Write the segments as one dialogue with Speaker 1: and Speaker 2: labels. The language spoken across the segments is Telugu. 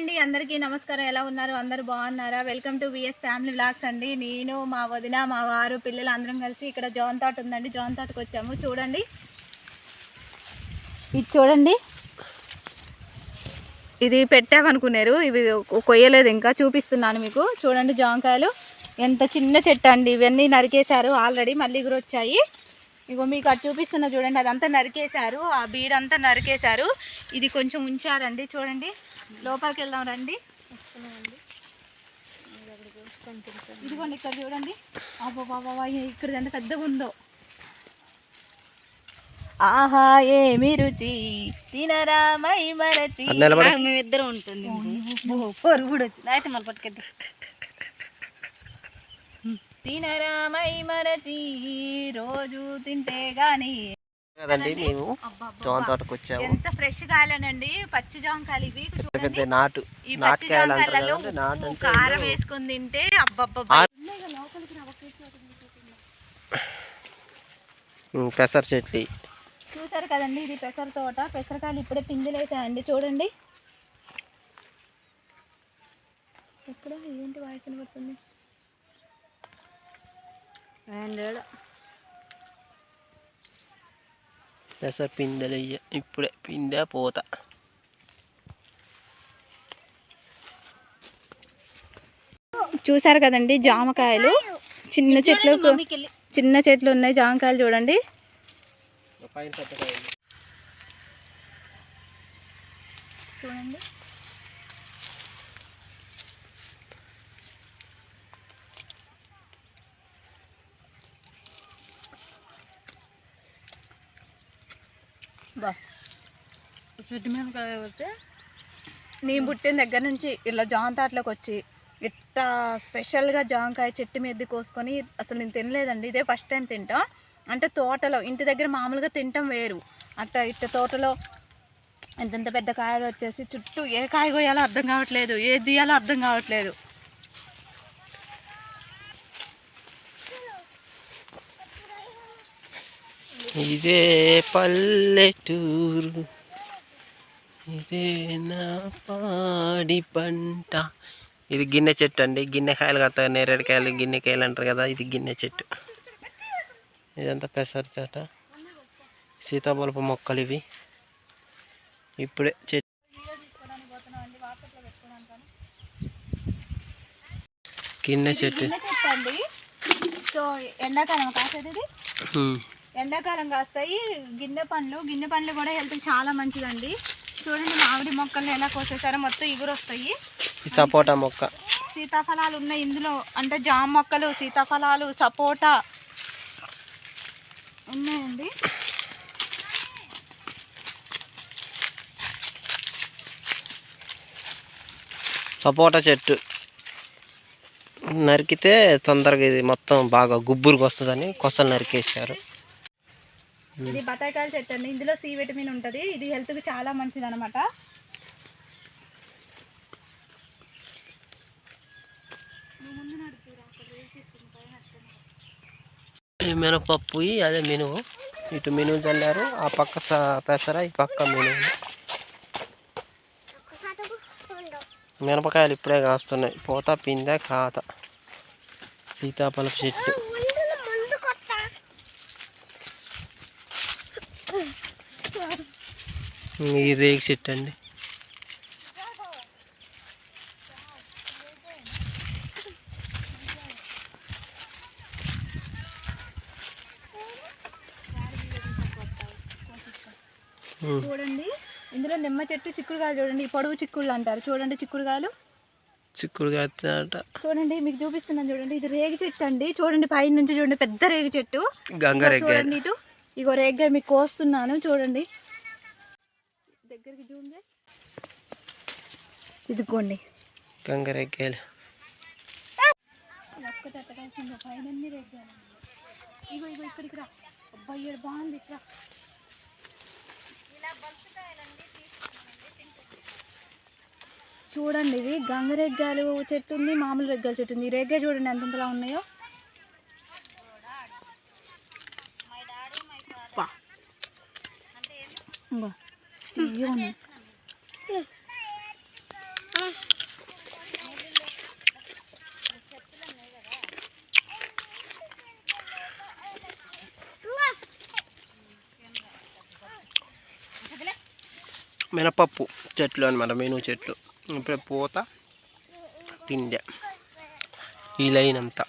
Speaker 1: అండి, అందరికీ నమస్కారం. ఎలా ఉన్నారు? అందరూ బాగున్నారా? Welcome to VS family vlogs అండి. నేను, మా వదిన, మా వారు, పిల్లలు అందరం కలిసి ఇక్కడ జాన్ తోట ఉందండి, జాన్ తోటకు వచ్చాము. చూడండి, ఇది చూడండి, ఇది పెట్టామనుకున్నారు, ఇవి కొయ్యలేదు, ఇంకా చూపిస్తున్నాను మీకు. చూడండి జాంకాయలు ఎంత చిన్న చెట్టు అండి. ఇవన్నీ నరికేశారు ఆల్రెడీ, మళ్ళీ ఎగురొచ్చాయి. ఇగో మీకు అటు చూపిస్తున్నా చూడండి, అదంతా నరికేశారు, ఆ బీడంతా నరికేశారు. ఇది కొంచెం ఉంచారండి. చూడండి, లోపలికి వెళ్దాం రండి. ఇదిగోండి ఇక్కడ చూడండి, అబ్బా బాబా ఇక్కడ ఎంత పెద్దగా ఉందో. ఆహా ఏమి రుచి తినరా మై మరచి, మేమిద్దరం ఉంటుంది. కూడా వచ్చి నైట్ మన పట్టుకెద్దాం. తినరా మై మరచి రోజు తింటే గాని
Speaker 2: కదండి. మేము జామ తోటకు వచ్చాము.
Speaker 1: ఎంత ఫ్రెష్ కాయలేనండి, పచ్చి జామకాయలు ఇవి.
Speaker 2: పెద్ద నాటు
Speaker 1: నాటుకాయలలో కారం వేసుకొని తింటే అబ్బబ్బా.
Speaker 2: పెసర చెట్టు
Speaker 1: చూసారు కదండి, ఇది పెసర తోట. పెసరకాయలు ఇప్పుడే పిందెలు వేసాయండి. చూడండి ఎక్కడ ఏంటి వాయిస్ పడుతుంది.
Speaker 2: పెసర పిందెలు ఇప్పుడే పిందె పోత.
Speaker 1: చూసారు కదండి జామకాయలు, చిన్న చెట్లు ఉన్నాయి. జామకాయలు చూడండి, చూడండి బా. నేను పుట్టిన దగ్గర నుంచి ఇలా జామ తోటలోకి వచ్చి ఇట్లా స్పెషల్గా జామకాయ చెట్టు మీద కోసుకొని అసలు నేను తినలేదండి. ఇదే ఫస్ట్ టైం తింటాం. అంటే తోటలో, ఇంటి దగ్గర మామూలుగా తింటాం వేరు, అట్లా ఇట్లా తోటలో ఎంతెంత పెద్ద కాయలు వచ్చేసి చుట్టూ ఏ కాయ కోయాలో అర్థం కావట్లేదు, ఏది తీయాలో అర్థం కావట్లేదు.
Speaker 2: ఇదే పల్లెటూరు, ఇదే నా పాడి పంట. ఇది గిన్నె చెట్టు అండి. గిన్నెకాయలు కదా, నేరేడుకాయలు గిన్నెకాయలు అంటారు కదా, ఇది గిన్నె చెట్టు. ఇదంతా పెసర తోట, సీతాఫలపు మొక్కలు ఇవి. ఇప్పుడే చెట్టు గిన్నె చెట్టు
Speaker 1: అండి. సో ఎండాకాలం కాసేది, ఎండాకాలం కాస్తాయి గిన్నె పండ్లు కూడా హెల్త్కి చాలా మంచిదండి. చూడండి మామిడి మొక్కలు ఎలా కోసేసారో, మొత్తం ఇగురు వస్తాయి.
Speaker 2: సపోటా మొక్క,
Speaker 1: సీతాఫలాలు ఉన్నాయి ఇందులో, అంటే జామ మొక్కలు, సీతాఫలాలు, సపోటా ఉన్నాయండి.
Speaker 2: సపోటా చెట్టు నరికితే తొందరగా ఇది మొత్తం బాగా గుబ్బురుకు వస్తుందని కొసలు నరికేసారు.
Speaker 1: ఇది బత్తాయికాయల చెట్టు అండి. ఇందులో సి విటమిన్ ఉంటుంది. ఇది హెల్త్కి చాలా మంచిది అనమాట.
Speaker 2: మినపప్పు, అదే మినుము. ఇటు మినుము చల్లారు, ఆ పక్క పెసర, ఈ పక్క మినుము. మినపకాయలు ఇప్పుడే కాస్తున్నాయి, పోత పిందె ఖాత. సీతాఫలపు చెట్టు, ఈ రేగి చెట్టు అండి.
Speaker 1: చూడండి ఇందులో నిమ్మ చెట్టు, చిక్కుడుకాయలు చూడండి, పొడవు చిక్కుళ్ళు అంటారు. చూడండి చిక్కుడుకాయలు చూడండి, మీకు చూపిస్తున్నాను చూడండి. ఇది రేగి చెట్టు అండి. చూడండి పైన నుంచి చూడండి, పెద్ద రేగి చెట్టు. చూడండి ఇటు, ఇగో రేగ్గాయ మీకు కోస్తున్నాను చూడండి, దగ్గరికి చూడండి. ఇదిగోండి
Speaker 2: గంగరేగ్గాయలు.
Speaker 1: ఒక్కటి అట్టకాల్సిందో, పైన రేగ్గాయలు. ఇగో ఇక్కడికి రా, అబ్బాయి బాగుంది. ఇక్కడ చూడండి, ఇవి గంగరెగ్గాయలు చెట్టు ఉంది, మామూలు రెగ్గాయల చెట్టు ఉంది. ఈ రెగ్గాయ చూడండి ఎంతలా ఉన్నాయో.
Speaker 2: మినపప్పు చెట్లు అనమాట, మెను చెట్లు. ఇప్పుడు పూత పిందె ఈ లైన్ అంతా.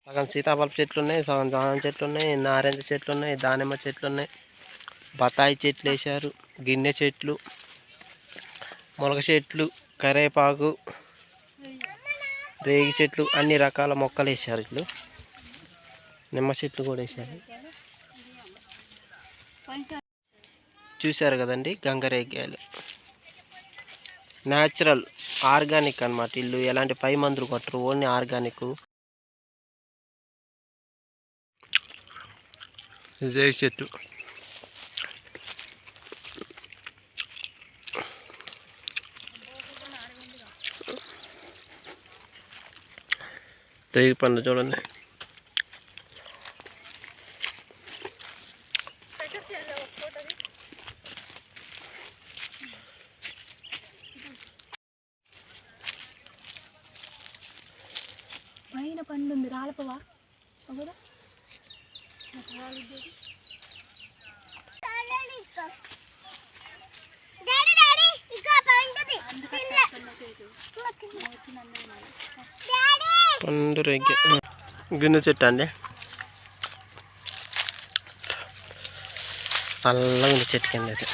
Speaker 2: సగం సీతాఫల చెట్లు ఉన్నాయి, సగం దానిమ్మ చెట్లు ఉన్నాయి, నారింజ చెట్లు ఉన్నాయి, దానిమ్మ చెట్లు ఉన్నాయి, బత్తాయి చెట్లు వేశారు, గిన్నె చెట్లు, మొలక చెట్లు, కరివేపాకు, రేగి చెట్లు, అన్ని రకాల మొక్కలు వేశారు. ఇట్లు నిమ్మ చెట్లు కూడా వేశారు. చూశారు కదండి, గంగరేగాయలు న్యాచురల్ ఆర్గానిక్ అన్నమాట. ఇల్లు ఎలాంటి పై మందులు కొట్టరు, ఓన్లీ ఆర్గానిక్. రేగి చెట్టు రేగి పండు చూడండి.
Speaker 1: పైన పండు ఉంది, రాలపవా కూడా.
Speaker 2: పండు రేగి గిన్నె చెట్టు అండి, చల్లగా ఉంది చెట్టు కింద అయితే.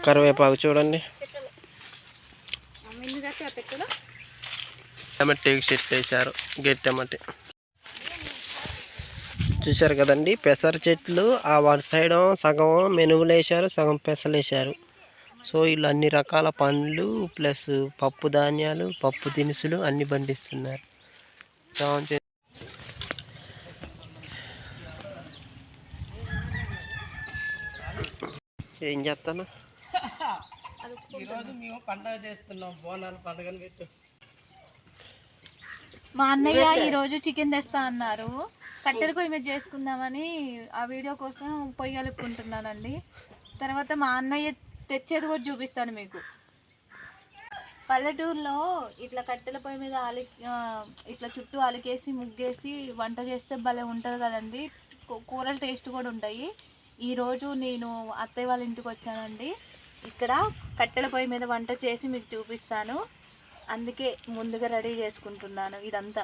Speaker 2: కరివేపాకు చూడండి. టమాటో చెట్లు వేశారు, గెట్టమట్టి. చూశారు కదండి, పెసర చెట్లు ఆ వన్ సైడ్ సగం మెనుగులు వేశారు, సగం పెసలు వేశారు. సో వీళ్ళు అన్ని రకాల పండ్లు ప్లస్ పప్పు ధాన్యాలు, పప్పు దినుసులు అన్ని పండిస్తున్నారు. ఏం చేస్తాను, ఈరోజు మేము పండుగ చేస్తున్నాం, బోనాలు పండుగను పెట్టు.
Speaker 1: మా అన్నయ్య ఈరోజు చికెన్ తెస్తా అన్నారు. కట్టెల పొయ్యి మీద చేసుకుందామని ఆ వీడియో కోసం పొయ్యి కలుపుకుంటున్నానండి. తర్వాత మా అన్నయ్య తెచ్చేది కూడా చూపిస్తాను మీకు. పల్లెటూరులో ఇట్లా కట్టెల పొయ్యి మీద ఇట్లా చుట్టూ అలికేసి ముగ్గేసి వంట చేస్తే భలే ఉంటుంది కదండి. కూరలు టేస్ట్ కూడా ఉంటాయి. ఈరోజు నేను అత్తయ్య వాళ్ళ ఇంటికి వచ్చానండి. ఇక్కడ కట్టెల పొయ్యి మీద వంట చేసి మీకు చూపిస్తాను. అందుకే ముందుగా రెడీ చేసుకుంటున్నాను. ఇదంతా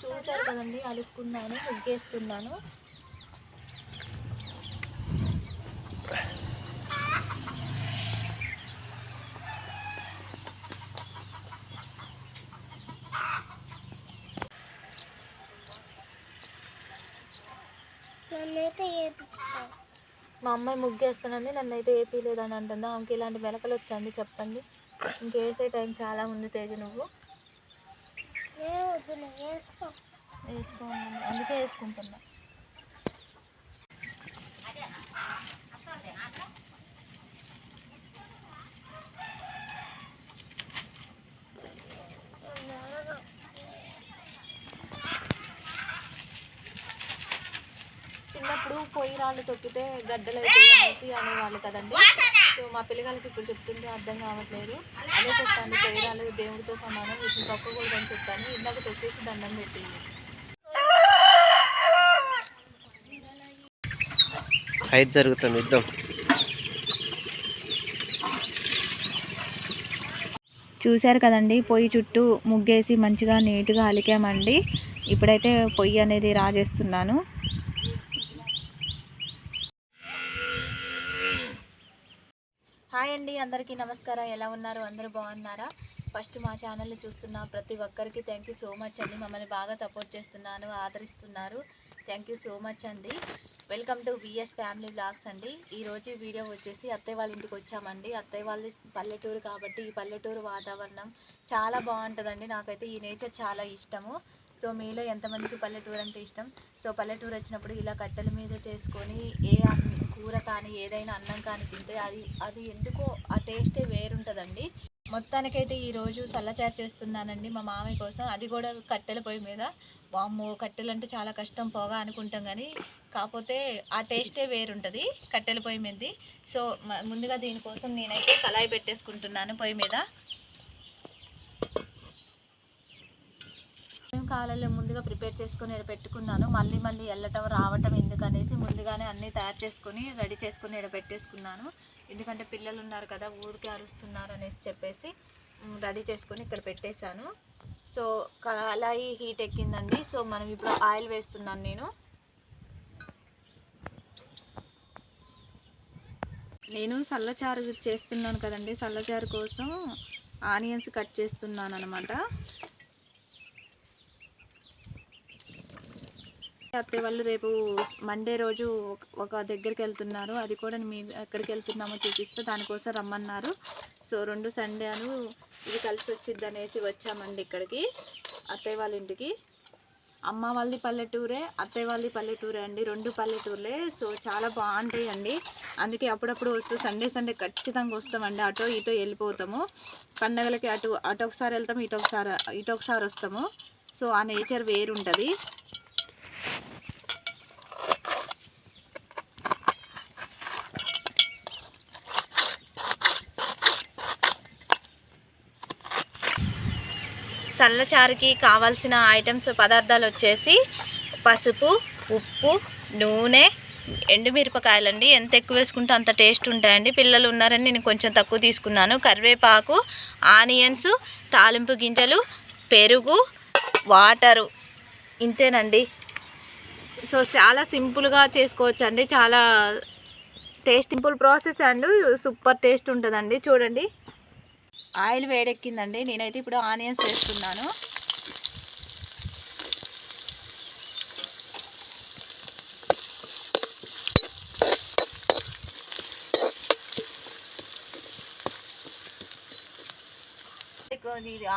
Speaker 1: చూసారు కదండి, అలుపుకున్నాను, ముగ్గేస్తున్నాను. మా అమ్మాయి ముగ్గేస్తానండి, నన్నైతే ఏపీ లేదని అంటుందా. ఆమెకి ఇలాంటి మెలకలు వచ్చండి చెప్పండి. ఇంకేసే టైం చాలా ఉంది తేజ, నువ్వు వేసుకో, అందుకే వేసుకుంటున్నా. చిన్నప్పుడు పొయ్యి రాళ్ళు తొక్కితే గడ్డలు అవుతాయి అనేసి అనేవాళ్ళు కదండి. సో మా పిల్లగాళ్ళకి ఇప్పుడు చెప్తుంటే అర్థం కావట్లేదు. అదే చెప్పండి, పొయ్యి రాళ్ళు దేవుడితో సమానం, వీటిని తొక్కకూడదని చెప్పాను. ఇందాక తొక్కేసి దండం పెట్టింది.
Speaker 2: ఫైట్ జరుగుతుంది, యుద్ధం.
Speaker 1: చూశారు కదండి, పొయ్యి చుట్టూ ముగ్గేసి మంచిగా నీట్గా అలికామండి. ఇప్పుడైతే పొయ్యి అనేది రాజేస్తున్నాను. హాయ్ అండి, అందరికీ నమస్కారం. ఎలా ఉన్నారు? అందరూ బాగున్నారా? ఫస్ట్ మా ఛానల్ని చూస్తున్న ప్రతి ఒక్కరికి థ్యాంక్ యూ సో మచ్ అండి. మమ్మల్ని బాగా సపోర్ట్ చేస్తున్నారు, ఆదరిస్తున్నారు. థ్యాంక్ యూ సో మచ్ అండి. Welcome to VS family blogs అండి. ఈరోజు వీడియో వచ్చేసి అత్తయ్య వాళ్ళ ఇంటికి వచ్చామండి. అత్తయ్య వాళ్ళ పల్లెటూరు కాబట్టి ఈ పల్లెటూరు వాతావరణం చాలా బాగుంటుందండి. నాకైతే ఈ నేచర్ చాలా ఇష్టము. సో మీలో ఎంతమందికి పల్లెటూరు అంటే ఇష్టం? సో పల్లెటూరు వచ్చినప్పుడు ఇలా కట్టెల మీద చేసుకొని ఏ కూర కానీ ఏదైనా అన్నం కానీ తింటే అది ఎందుకో ఆ టేస్టే వేరుంటుందండి. మొత్తానికైతే ఈరోజు సల్లచారు చేస్తున్నానండి మా మామయ్య కోసం. అది కూడా కట్టెల పొయ్యి మీద. వామ్మో, కట్టెలు అంటే చాలా కష్టం పోగా అనుకుంటాం, కానీ కాకపోతే ఆ టేస్టే వేరుంటుంది కట్టెల పొయ్యి మీద. సో ముందుగా దీనికోసం నేనైతే కళాయి పెట్టేసుకుంటున్నాను పొయ్యి మీద. కాలంలో ముందుగా ప్రిపేర్ చేసుకొని పెట్టుకున్నాను. మళ్ళీ వెళ్ళటం రావటం ఎందుకనేసి ముందుగానే అన్నీ తయారు చేసుకొని రెడీ చేసుకొని పెట్టేసుకున్నాను. ఎందుకంటే పిల్లలు ఉన్నారు కదా, ఊరికే అరుస్తున్నారు అనేసి చెప్పేసి రెడీ చేసుకొని ఇక్కడ పెట్టేశాను. సో కళాయి హీట్ ఎక్కిందండి. సో మనం ఇప్పుడు ఆయిల్ వేస్తున్నాను. నేను చల్లచారు చేస్తున్నాను కదండి, చల్లచారు కోసం ఆనియన్స్ కట్ చేస్తున్నాను అనమాట. అత్తయ్య వాళ్ళు రేపు మండే రోజు ఒక దగ్గరికి వెళ్తున్నారు. అది కూడా మేము ఎక్కడికి వెళ్తున్నామో చూపిస్తే దానికోసం రమ్మన్నారు. సో 2 సండేలు ఇది కలిసి వచ్చింది అనేసి వచ్చామండి ఇక్కడికి, అత్తయ్య వాళ్ళ ఇంటికి. అమ్మ వాళ్ళది పల్లెటూరే, అత్తయ్య వాళ్ళది పల్లెటూరే అండి, 2 పల్లెటూర్లే. సో చాలా బాగుంటాయి అండి. అందుకే అప్పుడప్పుడు వస్తూ సండే ఖచ్చితంగా వస్తామండి. అటో ఇటో వెళ్ళిపోతాము. పండగలకి అటు ఒకసారి వెళ్తాము, ఇటు ఒకసారి వస్తాము. సో ఆ నేచర్ వేరుంటుంది. చల్లచారుకి కావాల్సిన ఐటమ్స్ పదార్థాలు వచ్చేసి పసుపు, ఉప్పు, నూనె, ఎండుమిరపకాయలండి. ఎంత ఎక్కువ వేసుకుంటే అంత టేస్ట్ ఉంటాయండి. పిల్లలు ఉన్నారని నేను కొంచెం తక్కువ తీసుకున్నాను. కరివేపాకు, ఆనియన్స్, తాలింపు గింజలు, పెరుగు, వాటరు, ఇంతేనండి. సో చాలా సింపుల్గా చేసుకోవచ్చు అండి. చాలా సింపుల్ ప్రాసెస్ అండి, సూపర్ టేస్ట్ ఉంటుందండి. చూడండి, ఆయిల్ వేడెక్కిందండి. నేనైతే ఇప్పుడు ఆనియన్స్ వేస్తున్నాను.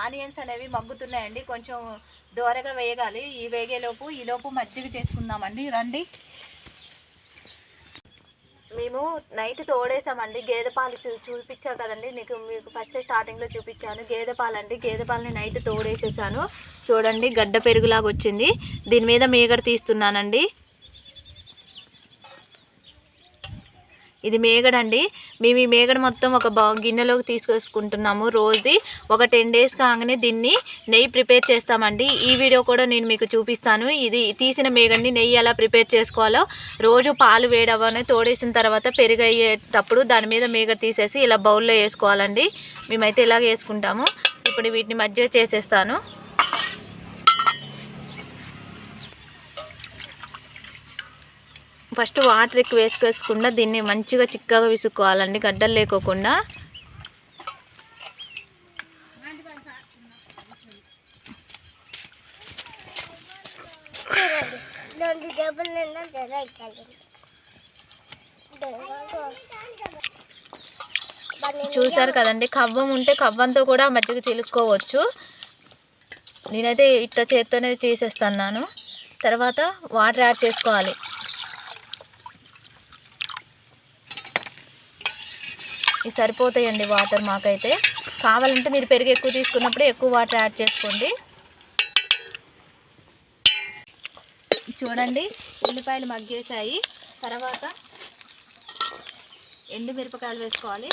Speaker 1: ఆనియన్స్ అనేవి మగ్గుతున్నాయండి, కొంచెం దోరగా వేయగాలి. ఈలోపు మజ్జిగ చేసుకుందామండి. రండి. మేము నైట్ తోడేసామండి. గేదె పాలు చూపించా కదండి, మీకు ఫస్ట్ స్టార్టింగ్లో చూపించాను. గేదె పాలండి, గేదె పాలని నైట్ తోడేసేసాను. చూడండి, గడ్డ పెరుగులాగా వచ్చింది. దీని మీద మేగడ తీస్తున్నానండి. ఇది మేగడండి. మేము ఈ మేగడ మొత్తం ఒక గిన్నెలోకి తీసుకొసుకుంటున్నాము. రోజుది ఒక 10 days కాగానే దీన్ని నెయ్యి ప్రిపేర్ చేస్తామండి. ఈ వీడియో కూడా నేను మీకు చూపిస్తాను. ఇది తీసిన మేగడిని నెయ్యి ఎలా ప్రిపేర్ చేసుకోవాలో. రోజు పాలు వేడవని తోడేసిన తర్వాత పెరుగు అయ్యేటప్పుడు దాని మీద మేగడ తీసేసి ఇలా బౌల్లో వేసుకోవాలండి. మేమైతే ఇలాగ వేసుకుంటాము. ఇప్పుడు వీటిని మజ్జిగ చేసేస్తాను. ఫస్ట్ వాటర్ ఎక్కువ వేసుకేసుకుండా దీన్ని మంచిగా చిక్కగా విసుక్కోవాలండి, గడ్డలు లేకోకుండా. చూసారు కదండి, కవ్వం ఉంటే కవ్వంతో కూడా మజ్జిగ చిలుక్కోవచ్చు. నేనైతే ఇట్లా చేత్తోనే తీసేస్తున్నాను. తర్వాత వాటర్ యాడ్ చేసుకోవాలి. ఇది సరిపోతాయండి వాటర్ మాకైతే. కావాలంటే మీరు పెరుగు ఎక్కువ తీసుకున్నప్పుడు ఎక్కువ వాటర్ యాడ్ చేసుకోండి. చూడండి, ఉల్లిపాయలు మగ్గేసాయి. తర్వాత ఎండుమిరపకాయలు వేసుకోవాలి.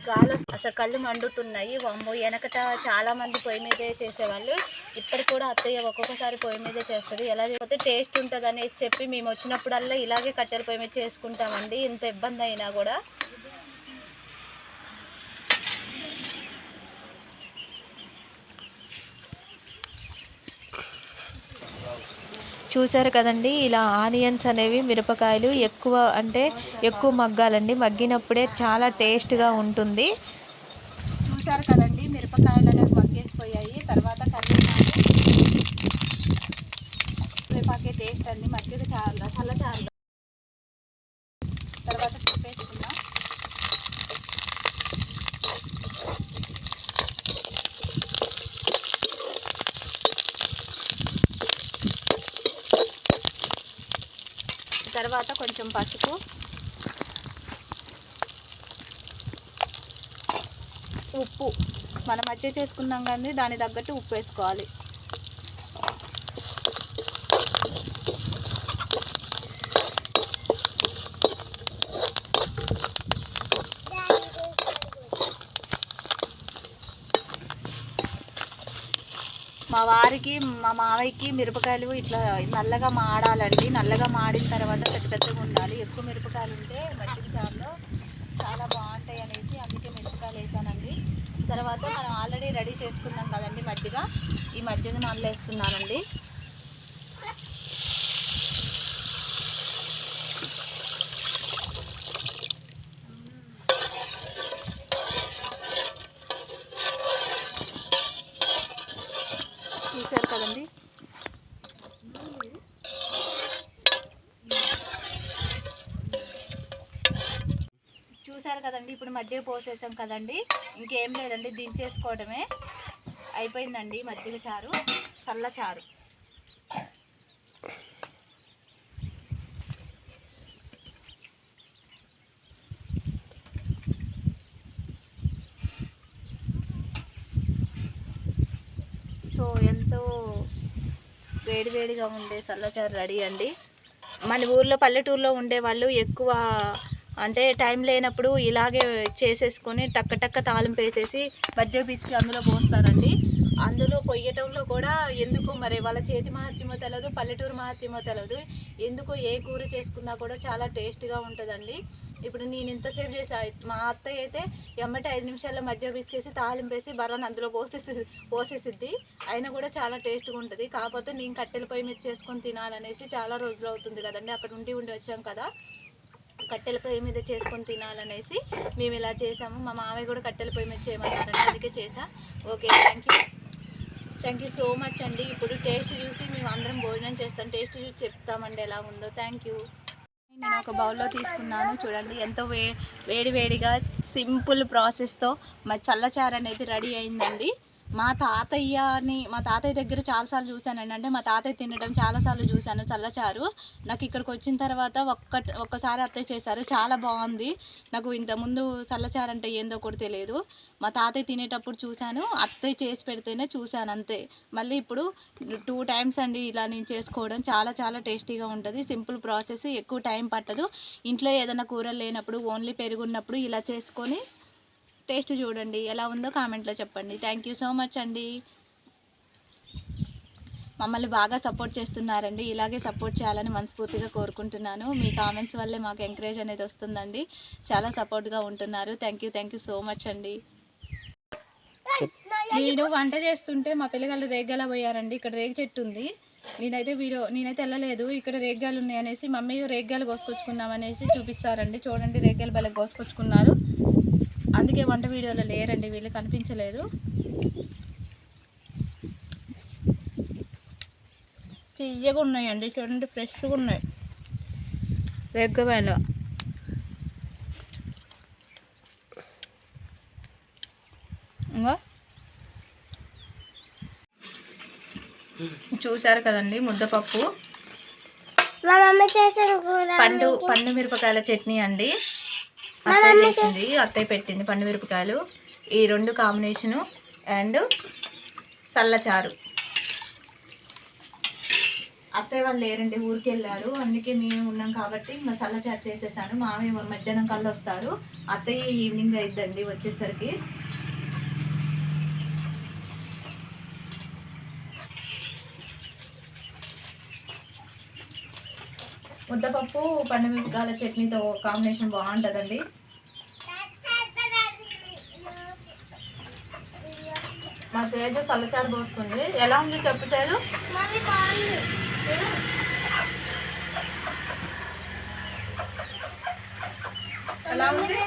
Speaker 1: గాలి అసలు కళ్ళు మండుతున్నాయి. వామ్మో, వెనకట చాలామంది పొయ్యి మీదే చేసేవాళ్ళు. ఇప్పటికి కూడా అత్తయ్య ఒక్కొక్కసారి పొయ్యి మీదే చేస్తుంది. ఎలా చేయకపోతే టేస్ట్ ఉంటుంది అనేసి చెప్పి మేము వచ్చినప్పుడల్లా ఇలాగే కట్టెల పొయ్యి మీద చేసుకుంటామండి, ఇంత ఇబ్బంది అయినా కూడా. చూసారు కదండి, ఇలా ఆనియన్స్ అనేవి మిరపకాయలు ఎక్కువ మగ్గాలండి. మగ్గినప్పుడే చాలా టేస్ట్గా ఉంటుంది. చూసారు కదండి, మిరపకాయలు అనేవి మగ్గేసిపోయాయి. తర్వాత కరివేపాకే టేస్ట్ అండి మజ్జిగ చల్లచారులో. తర్వాత చూపేసుకుందాం. తర్వాత కొంచెం పసుపు, ఉప్పు, మనం మజ్జిగ చేసుకున్నాం కానీ దాని తగ్గట్టు ఉప్పు వేసుకోవాలి. మా వారికి మా మావయ్యకి మిరపకాయలు ఇట్లా నల్లగా మాడాలండి. నల్లగా మాడిన తర్వాత పెద్ద పెద్దగా ఉండాలి. ఎక్కువ మిరపకాయలు ఉంటే మజ్జిగ చారులో చాలా బాగుంటాయి అనేసి అందుకే మిరపకాయలు వేసానండి. తర్వాత మనం ఆల్రెడీ రెడీ చేసుకున్నాం కదండి మజ్జిగ, ఈ మజ్జిగను అందులో వేస్తున్నానండి. చూసారు కదండి, ఇప్పుడు మజ్జిగ పోసేసాం కదండి. ఇంకేం లేదండి, దించేసుకోవడమే. అయిపోయిందండి మజ్జిగ చారు, చల్ల చారు. సో ఎంతో వేడివేడిగా ఉండే చల్లచారు రెడీ అండి. మన ఊర్లో పల్లెటూరులో ఉండే వాళ్ళు ఎక్కువ అంటే టైం లేనప్పుడు ఇలాగే చేసేసుకొని టక్క టక్క తాలింపు వేసేసి మజ్జిగ పిసికి అందులో పోస్తారండి. అందులో పొయ్యటంలో కూడా ఎందుకు మరి వాళ్ళ చేతి మహత్యమో తెలియదు, పల్లెటూరు మహత్యమో తెలియదు, ఎందుకు ఏ కూర చేసుకున్నా కూడా చాలా టేస్ట్గా ఉంటుందండి. ఇప్పుడు నేను ఇంతసేపు చేసా, మా అత్తయ్య అయితే ఎమ్మటి 5 నిమిషాల్లో మజ్జిగ పిసికేసి తాలింపు వేసి బర్రని అందులో పోసేసిద్ది. అయినా కూడా చాలా టేస్ట్గా ఉంటుంది. కాకపోతే నేను కట్టెల పొయ్యి మీద చేసుకొని తినాలనేసి చాలా రోజులు అవుతుంది కదండి, అక్కడ ఉండి వచ్చాం కదా, కట్టెల పొయ్యి మీద చేసుకొని తినాలనేసి మేము ఇలా చేసాము. మా మామయ్య కూడా కట్టెల పొయ్యి మీద చేయమన్నారండి, అందుకే చేసా. Okay, thank you so much అండి. ఇప్పుడు టేస్ట్ చూసి మేము అందరం భోజనం చేస్తాం, టేస్ట్ చూసి చెప్తామండి ఎలా ఉందో. Thank you. నేను ఒక బౌల్లో తీసుకున్నాను, చూడండి ఎంతో వేడివేడిగా సింపుల్ ప్రాసెస్తో మా చల్లచారు అనేది రెడీ అయిందండి. మా తాతయ్య దగ్గర చాలాసార్లు చూశానండి. అంటే మా తాతయ్య తినడం చాలాసార్లు చూశాను చల్లచారు. నాకు ఇక్కడికి వచ్చిన తర్వాత ఒక్కసారి అత్తయ్య చేశారు, చాలా బాగుంది. నాకు ఇంతకుముందు చల్లచారు అంటే ఏందో కూడా తెలియదు. మా తాతయ్య తినేటప్పుడు చూశాను, అత్తయ్య చేసి పెడితేనే చూశాను అంతే. మళ్ళీ ఇప్పుడు 2 టైమ్స్ అండి ఇలా నేను చేసుకోవడం. చాలా చాలా టేస్టీగా ఉంటుంది. సింపుల్ ప్రాసెస్, ఎక్కువ టైం పట్టదు. ఇంట్లో ఏదైనా కూరలు లేనప్పుడు, ఓన్లీ పెరుగున్నప్పుడు ఇలా చేసుకొని టేస్ట్ చూడండి, ఎలా ఉందో కామెంట్లో చెప్పండి. థ్యాంక్ యూ సో మచ్ అండి. మమ్మల్ని బాగా సపోర్ట్ చేస్తున్నారండి, ఇలాగే సపోర్ట్ చేయాలని మనస్ఫూర్తిగా కోరుకుంటున్నాను. మీ కామెంట్స్ వల్లే మాకు ఎంకరేజ్ అనేది వస్తుందండి. చాలా సపోర్ట్గా ఉంటున్నారు. థ్యాంక్ యూ సో మచ్ అండి. నేను వంట చేస్తుంటే మా పిల్లగాళ్ళు రేగ్గాల పోయారండి. ఇక్కడ రేగి చెట్టు ఉంది, నేనైతే వెళ్ళలేదు. ఇక్కడ రేగ్గాలు ఉన్నాయి అనేసి మమ్మీ రేగ్గాలు కోసుకొచ్చుకున్నామనేసి చూపిస్తారండి. చూడండి రేగ్గాలు భలే కోసుకొచ్చుకున్నారు. అందుకే వంట వీడియోలో లేరండి, వీళ్ళు కనిపించలేదు. తీయగా ఉన్నాయండి, చూడండి ఫ్రెష్గా ఉన్నాయి రేగ్గాయలు. ఇంకా చూసారు కదండి ముద్దపప్పు, పండు మిరపకాయల చట్నీ అండి. అత్తయ్య చేసింది, అత్తయ్య పెట్టింది పండు మిరపకాయలు. ఈ 2 కాంబినేషను అండ్ చల్లచారు. అత్తయ్య వాళ్ళు లేరండి, ఊరికి వెళ్ళారు. అందుకే మేము ఉన్నాం కాబట్టి మా చల్లచారు చేసేసాను. మామయ్య మధ్యాహ్నం కల్లా వస్తారు, అత్తయ్య ఈవినింగ్ అయిద్దండి వచ్చేసరికి. ముద్దపప్పు పండు మిరపకాయల చట్నీతో కాంబినేషన్ బాగుంటుందండి. మా తేజు చల్లచారు పోసుకుంది. ఎలా ఉంది చెప్పు తేజు? ఎలా ఉంది?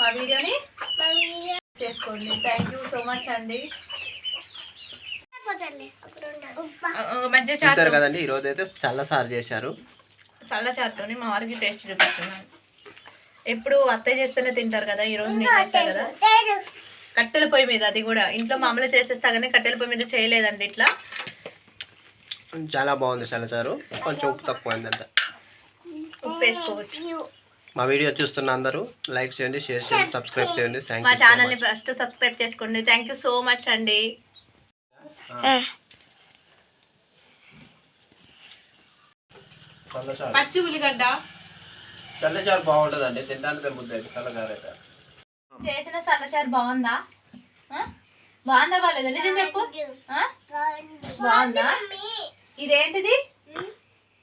Speaker 1: మా వీడియోని చేసుకోండి. థ్యాంక్ యూ సో మచ్ అండి.
Speaker 2: చూసారు కదండి, ఈరోజు అయితే చల్లచారు చేశారు.
Speaker 1: చల్లచారుతో మా వారికి టేస్ట్ చూపిస్తున్నాను. ఎప్పుడు అత్తయ్య చేస్తేనే తింటారు కదా, ఈరోజు నేను చేస్తా కదా కట్టెల పొయ్యి మీద. అది కూడా ఇంట్లో మామూలుగా చేసేస్తా కానీ కట్టెల పొయ్యి మీద చేయలేదండి ఇట్లా.
Speaker 2: చాలా బాగుంది సలచారు, కొంచెం ఉప్పు తక్కువ అయిందంట.
Speaker 1: ఉప్పు వేసుకోవచ్చు.
Speaker 2: మా వీడియో చూస్తున్న అందరూ లైక్ చేయండి, షేర్ చేయండి, సబ్స్క్రైబ్ చేయండి.
Speaker 1: మా ఛానల్ని ఫస్ట్ సబ్స్క్రైబ్ చేసుకోండి. థ్యాంక్ యూ సో మచ్ అండి. పచ్చి ఉల్లిగడ్డ
Speaker 2: చల్లచారు బాగుంటుందండి, తినడానికి ముద్ద అయితే చల్లచారు అయితే.
Speaker 1: చేసిన చల్లచారు బాగుందా? బాగుందా బాగాలేదా నిజం చెప్పు. బాగుందా? ఇదేంటిది?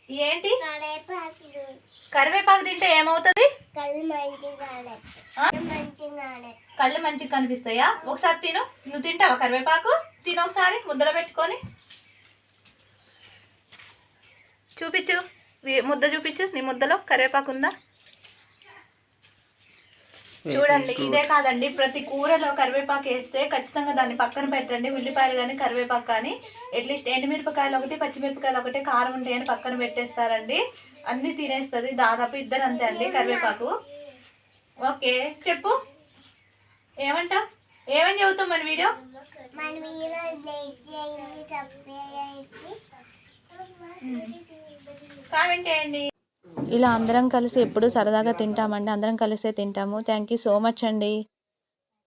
Speaker 1: ఏంటి? కరివేపాకు తింటే ఏమవుతుంది? కళ్ళు మంచిగా కనిపిస్తాయా? ఒకసారి తిను. నువ్వు తింటావా కరివేపాకు? తిను ఒకసారి ముద్దలో పెట్టుకొని చూపించు. ముద్ద చూపించు. నీ ముద్దలో కరివేపాకు ఉందా? చూడండి, ఇదే కాదండి, ప్రతి కూరలో కరివేపాకు వేస్తే ఖచ్చితంగా దాన్ని పక్కన పెట్టండి. ఉల్లిపాయలు కానీ కరివేపాకు కానీ అట్లీస్ట్ ఎండుమిరపకాయలు ఒకటి, పచ్చిమిరపకాయలు ఒకటి, కారం ఉంటాయని పక్కన పెట్టేస్తారండి. అన్నీ తినేస్తుంది దాదాపు. ఇద్దరు అంతే అండి కరివేపాకు. ఓకే చెప్పు, ఏమంటావు? ఏమని చెబుతాం మన వీడియో? కామెంట్ చేయండి. ఇలా అందరం కలిసి ఎప్పుడు సరదాగా తింటామండి. అందరం కలిసే తింటాము. థ్యాంక్ యూ సో మచ్ అండి.